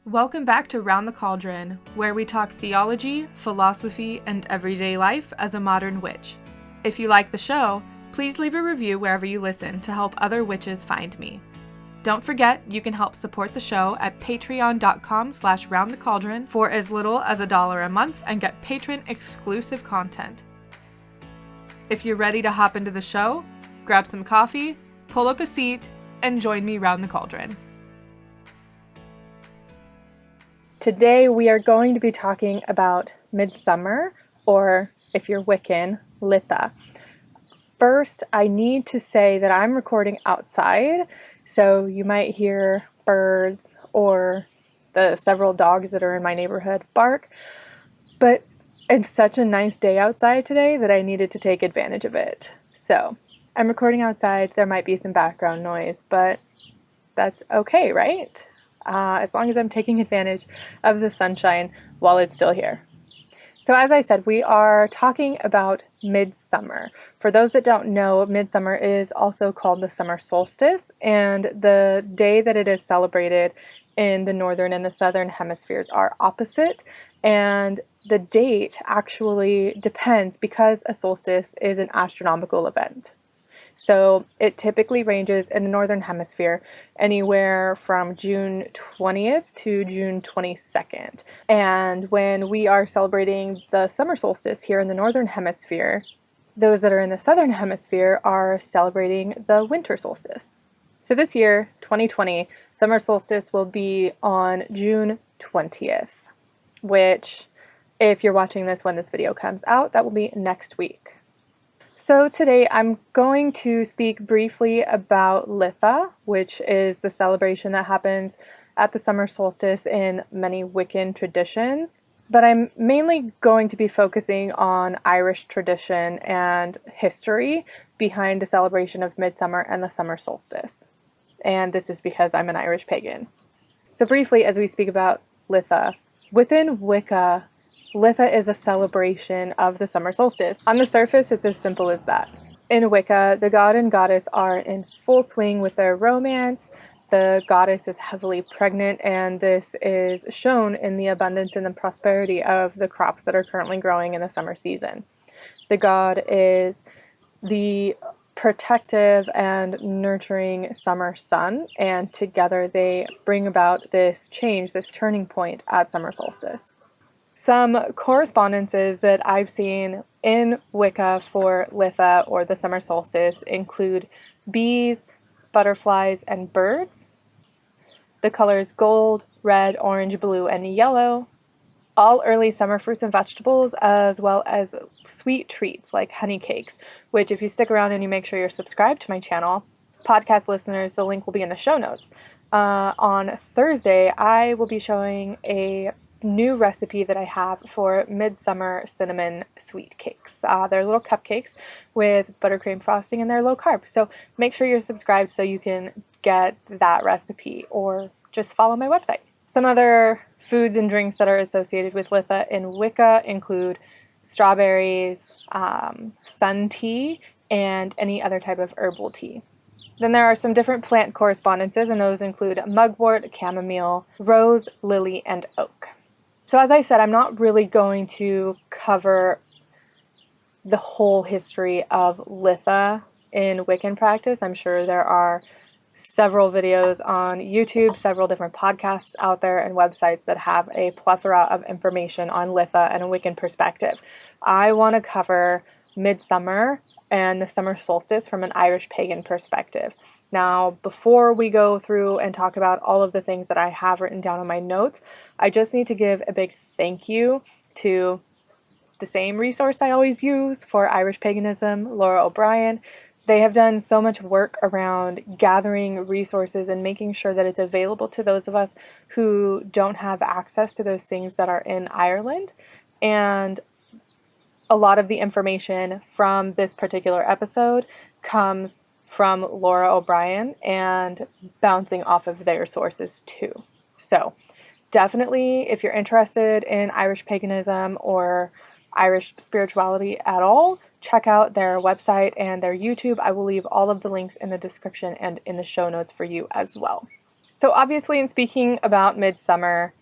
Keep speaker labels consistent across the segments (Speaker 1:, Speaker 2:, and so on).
Speaker 1: Welcome back to Round the Cauldron, where we talk theology, philosophy, and everyday life as a modern witch. If you like the show, please leave a review wherever you listen to help other witches find me. Don't forget, you can help support the show at patreon.com/roundthecauldron for as little as $1 a month and get patron-exclusive content. If you're ready to hop into the show, grab some coffee, pull up a seat, and join me round the cauldron. Today we are going to be talking about Midsummer, or if you're Wiccan, Litha. First, I need to say that I'm recording outside, so you might hear birds or the several dogs that are in my neighborhood bark, but it's such a nice day outside today that I needed to take advantage of it. So I'm recording outside. There might be some background noise, but that's okay, right? As long as I'm taking advantage of the sunshine while it's still here. So as I said, we are talking about Midsummer. For those that don't know, Midsummer is also called the Summer Solstice, and the day that it is celebrated in the northern and the southern hemispheres are opposite, and the date actually depends because a solstice is an astronomical event. So it typically ranges in the northern hemisphere anywhere from June 20th to June 22nd. And when we are celebrating the summer solstice here in the northern hemisphere, those that are in the southern hemisphere are celebrating the winter solstice. So this year, 2020, summer solstice will be on June 20th, which if you're watching this when this video comes out, that will be next week. So today I'm going to speak briefly about Litha, which is the celebration that happens at the summer solstice in many Wiccan traditions. But I'm mainly going to be focusing on Irish tradition and history behind the celebration of Midsummer and the summer solstice. And this is because I'm an Irish pagan. So briefly, as we speak about Litha, within Wicca, Litha is a celebration of the summer solstice. On the surface, it's as simple as that. In Wicca, the god and goddess are in full swing with their romance. The goddess is heavily pregnant, and this is shown in the abundance and the prosperity of the crops that are currently growing in the summer season. The god is the protective and nurturing summer sun, and together they bring about this change, this turning point at summer solstice. Some correspondences that I've seen in Wicca for Litha or the summer solstice include bees, butterflies, and birds. The colors gold, red, orange, blue, and yellow. All early summer fruits and vegetables, as well as sweet treats like honey cakes, which if you stick around and you make sure you're subscribed to my channel, podcast listeners, the link will be in the show notes. On Thursday, I will be showing a new recipe that I have for midsummer cinnamon sweet cakes. They're little cupcakes with buttercream frosting and they're low carb. So make sure you're subscribed so you can get that recipe or just follow my website. Some other foods and drinks that are associated with Litha in Wicca include strawberries, sun tea, and any other type of herbal tea. Then there are some different plant correspondences, and those include mugwort, chamomile, rose, lily, and oak. So as I said, I'm not really going to cover the whole history of Litha in Wiccan practice. I'm sure there are several videos on YouTube, several different podcasts out there, and websites that have a plethora of information on Litha and a Wiccan perspective. I want to cover Midsummer and the summer solstice from an Irish pagan perspective. Now, before we go through and talk about all of the things that I have written down on my notes, I just need to give a big thank you to the same resource I always use for Irish paganism, Laura O'Brien. They have done so much work around gathering resources and making sure that it's available to those of us who don't have access to those things that are in Ireland. And a lot of the information from this particular episode comes from Laura O'Brien and bouncing off of their sources too. So definitely, if you're interested in Irish paganism or Irish spirituality at all, check out their website and their YouTube. I will leave all of the links in the description and in the show notes for you as well. So obviously, in speaking about Midsummer,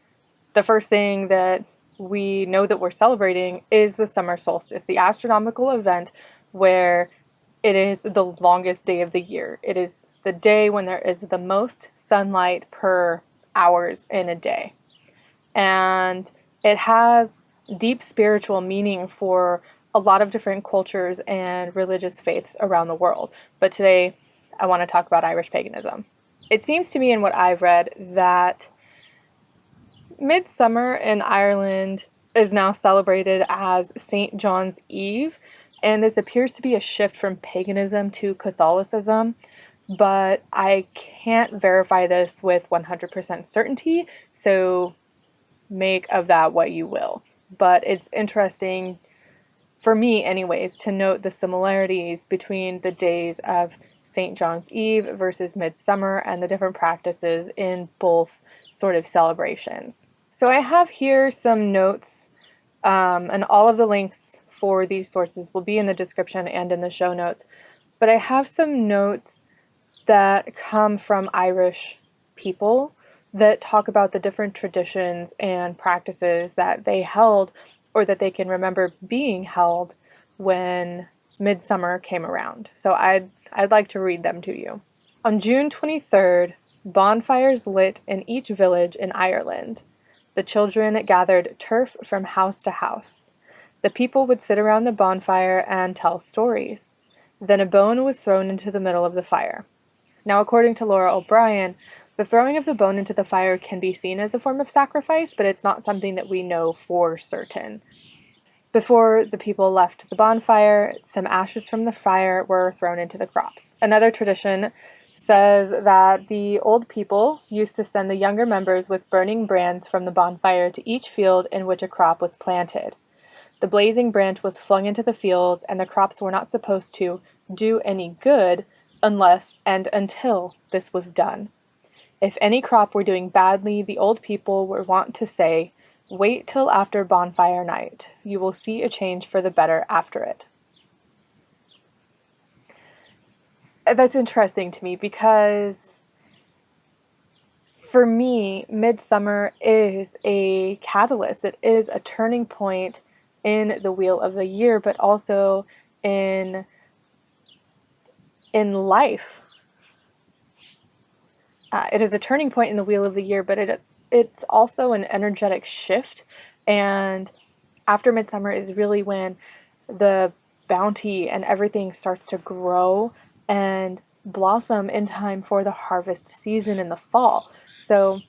Speaker 1: the first thing that we know that we're celebrating is the summer solstice, the astronomical event where it is the longest day of the year. It is the day when there is the most sunlight per hours in a day. And it has deep spiritual meaning for a lot of different cultures and religious faiths around the world. But today, I want to talk about Irish paganism. It seems to me, in what I've read, that Midsummer in Ireland is now celebrated as St. John's Eve, and this appears to be a shift from paganism to Catholicism, but I can't verify this with 100% certainty, so make of that what you will. But it's interesting, for me anyways, to note the similarities between the days of St. John's Eve versus Midsummer and the different practices in both sort of celebrations. So I have here some notes, and all of the links for these sources will be in the description and in the show notes. But I have some notes that come from Irish people that talk about the different traditions and practices that they held or that they can remember being held when Midsummer came around. So I'd like to read them to you. On June 23rd, bonfires lit in each village in Ireland. The children gathered turf from house to house. The people would sit around the bonfire and tell stories. Then a bone was thrown into the middle of the fire. Now, according to Laura O'Brien, the throwing of the bone into the fire can be seen as a form of sacrifice, but it's not something that we know for certain. Before the people left the bonfire, some ashes from the fire were thrown into the crops. Another tradition says that the old people used to send the younger members with burning brands from the bonfire to each field in which a crop was planted. The blazing branch was flung into the fields, and the crops were not supposed to do any good unless and until this was done. If any crop were doing badly, the old people were wont to say, "Wait till after bonfire night. You will see a change for the better after it." That's interesting to me because for me, Midsummer is a catalyst. It is a turning point in the wheel of the year, but also in life. It is a turning point in the wheel of the year, but it's also an energetic shift. And after Midsummer is really when the bounty and everything starts to grow and blossom in time for the harvest season in the fall. So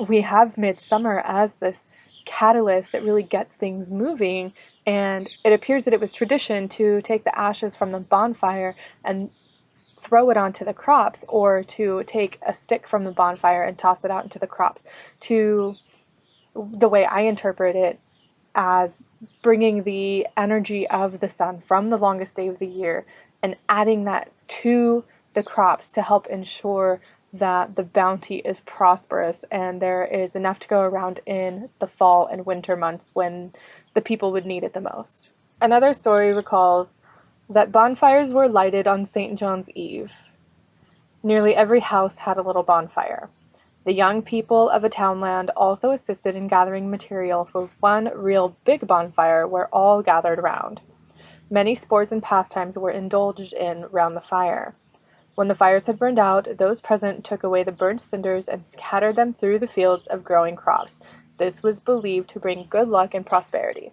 Speaker 1: we have Midsummer as this catalyst that really gets things moving, and it appears that it was tradition to take the ashes from the bonfire and throw it onto the crops, or to take a stick from the bonfire and toss it out into the crops, to the way I interpret it as bringing the energy of the sun from the longest day of the year and adding that to the crops to help ensure that the bounty is prosperous and there is enough to go around in the fall and winter months when the people would need it the most. Another story recalls that bonfires were lighted on St. John's Eve. Nearly every house had a little bonfire. The young people of a townland also assisted in gathering material for one real big bonfire where all gathered round. Many sports and pastimes were indulged in round the fire. When the fires had burned out, those present took away the burnt cinders and scattered them through the fields of growing crops. This was believed to bring good luck and prosperity.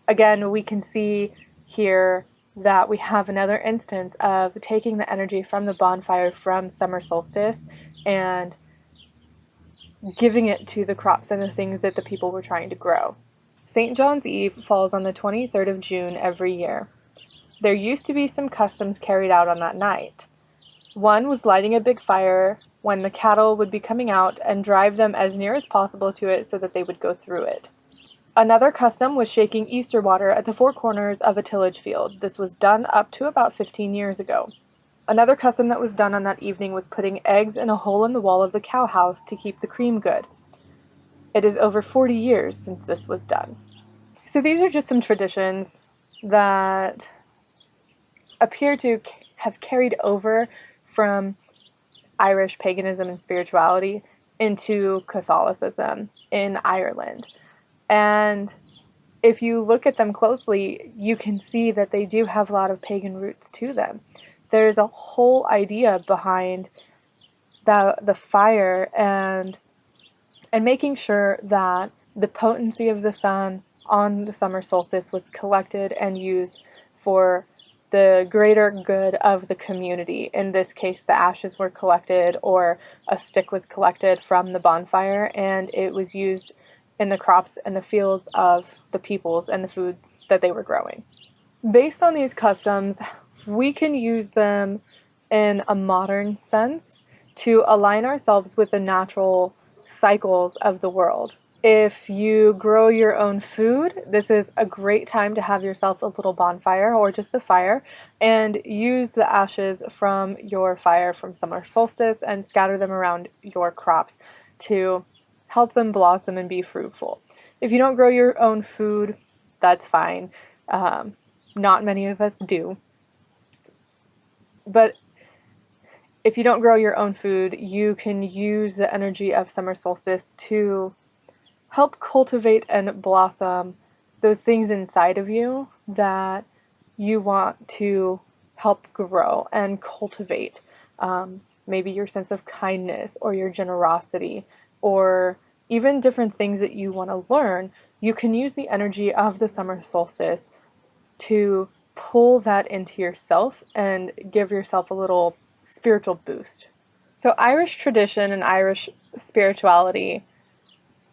Speaker 1: Again, we can see here that we have another instance of taking the energy from the bonfire from summer solstice and giving it to the crops and the things that the people were trying to grow. St. John's Eve falls on the 23rd of June every year. There used to be some customs carried out on that night. One was lighting a big fire when the cattle would be coming out and drive them as near as possible to it so that they would go through it. Another custom was shaking Easter water at the four corners of a tillage field. This was done up to about 15 years ago. Another custom that was done on that evening was putting eggs in a hole in the wall of the cow house to keep the cream good. It is over 40 years since this was done. So these are just some traditions that appear to have carried over from Irish paganism and spirituality into Catholicism in Ireland. And if you look at them closely, you can see that they do have a lot of pagan roots to them. There's a whole idea behind the fire and making sure that the potency of the sun on the summer solstice was collected and used for the greater good of the community. In this case, the ashes were collected, or a stick was collected from the bonfire, and it was used in the crops and the fields of the peoples and the food that they were growing. Based on these customs, we can use them in a modern sense to align ourselves with the natural cycles of the world. If you grow your own food, this is a great time to have yourself a little bonfire or just a fire and use the ashes from your fire from summer solstice and scatter them around your crops to help them blossom and be fruitful. If you don't grow your own food, that's fine. Not many of us do. But if you don't grow your own food, you can use the energy of summer solstice to help cultivate and blossom those things inside of you that you want to help grow and cultivate. Maybe your sense of kindness or your generosity or even different things that you want to learn. You can use the energy of the summer solstice to pull that into yourself and give yourself a little spiritual boost. So Irish tradition and Irish spirituality,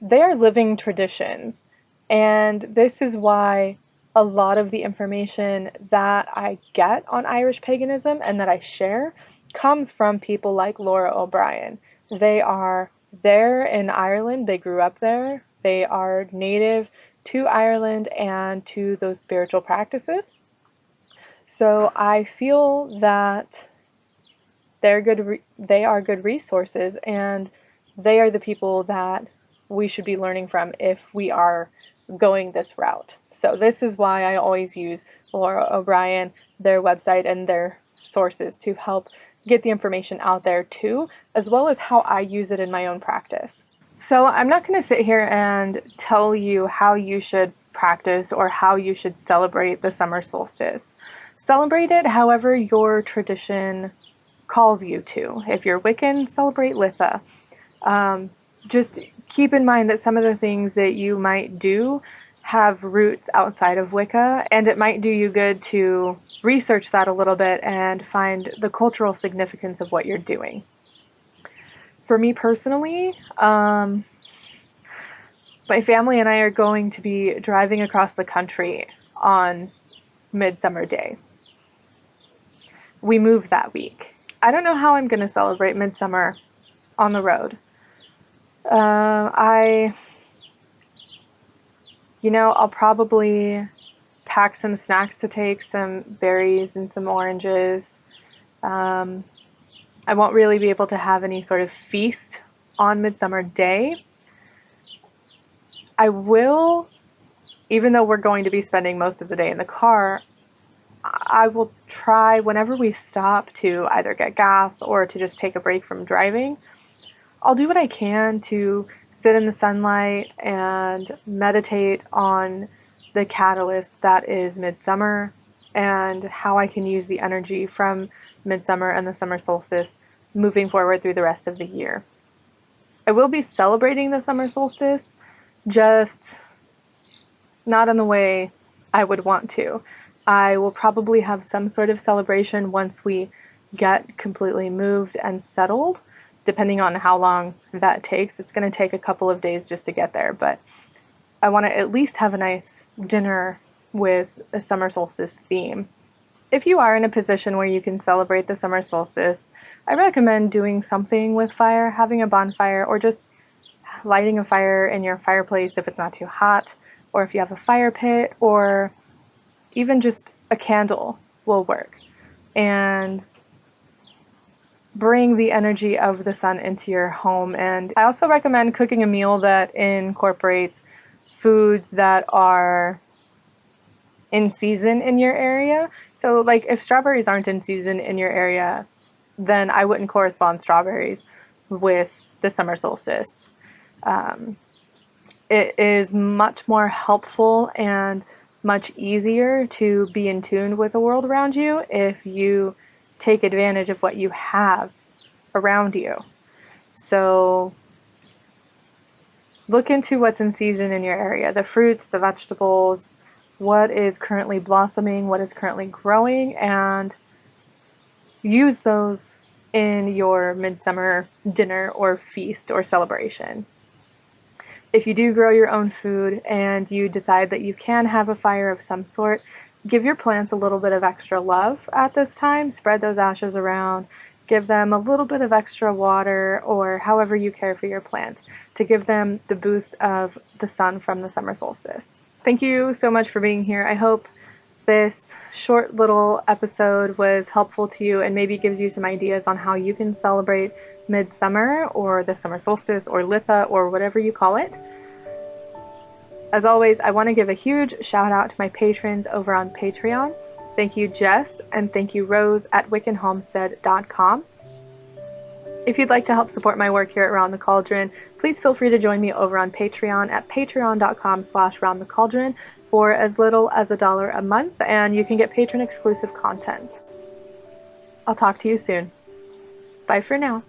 Speaker 1: they are living traditions. And this is why a lot of the information that I get on Irish paganism and that I share comes from people like Laura O'Brien. They are there in Ireland, they grew up there, they are native to Ireland and to those spiritual practices. So I feel that they are good resources, and they are the people that we should be learning from if we are going this route. So this is why I always use Laura O'Brien, their website, and their sources to help get the information out there too, as well as how I use it in my own practice. So I'm not going to sit here and tell you how you should practice or how you should celebrate the summer solstice. Celebrate it however your tradition calls you to. If you're Wiccan, celebrate Litha. Just keep in mind that some of the things that you might do have roots outside of Wicca, and it might do you good to research that a little bit and find the cultural significance of what you're doing. For me personally, my family and I are going to be driving across the country on Midsummer Day. We move that week. I don't know how I'm going to celebrate Midsummer on the road. I'll probably pack some snacks to take, some berries and some oranges. I won't really be able to have any sort of feast on Midsummer Day. I will, even though we're going to be spending most of the day in the car, I will try whenever we stop to either get gas or to just take a break from driving. I'll do what I can to sit in the sunlight and meditate on the catalyst that is Midsummer and how I can use the energy from Midsummer and the summer solstice moving forward through the rest of the year. I will be celebrating the summer solstice, just not in the way I would want to. I will probably have some sort of celebration once we get completely moved and settled, depending on how long that takes. It's going to take a couple of days just to get there, but I want to at least have a nice dinner with a summer solstice theme. If you are in a position where you can celebrate the summer solstice, I recommend doing something with fire, having a bonfire, or just lighting a fire in your fireplace if it's not too hot, or if you have a fire pit, or even just a candle will work. And bring the energy of the sun into your home. And I also recommend cooking a meal that incorporates foods that are in season in your area. So like if strawberries aren't in season in your area, then I wouldn't correspond strawberries with the summer solstice. It is much more helpful and much easier to be in tune with the world around you if you take advantage of what you have around you. So look into what's in season in your area, the fruits, the vegetables, what is currently blossoming, what is currently growing, and use those in your midsummer dinner or feast or celebration. If you do grow your own food and you decide that you can have a fire of some sort, give your plants a little bit of extra love at this time. Spread those ashes around. Give them a little bit of extra water, or however you care for your plants, to give them the boost of the sun from the summer solstice. Thank you so much for being here. I hope this short little episode was helpful to you and maybe gives you some ideas on how you can celebrate midsummer or the summer solstice or Litha or whatever you call it. As always, I want to give a huge shout out to my patrons over on Patreon. Thank you, Jess, and thank you, Rose at wiccanhomestead.com. If you'd like to help support my work here at Round the Cauldron, please feel free to join me over on Patreon at patreon.com/roundthecauldron for as little as $1 a month, and you can get patron exclusive content. I'll talk to you soon. Bye for now.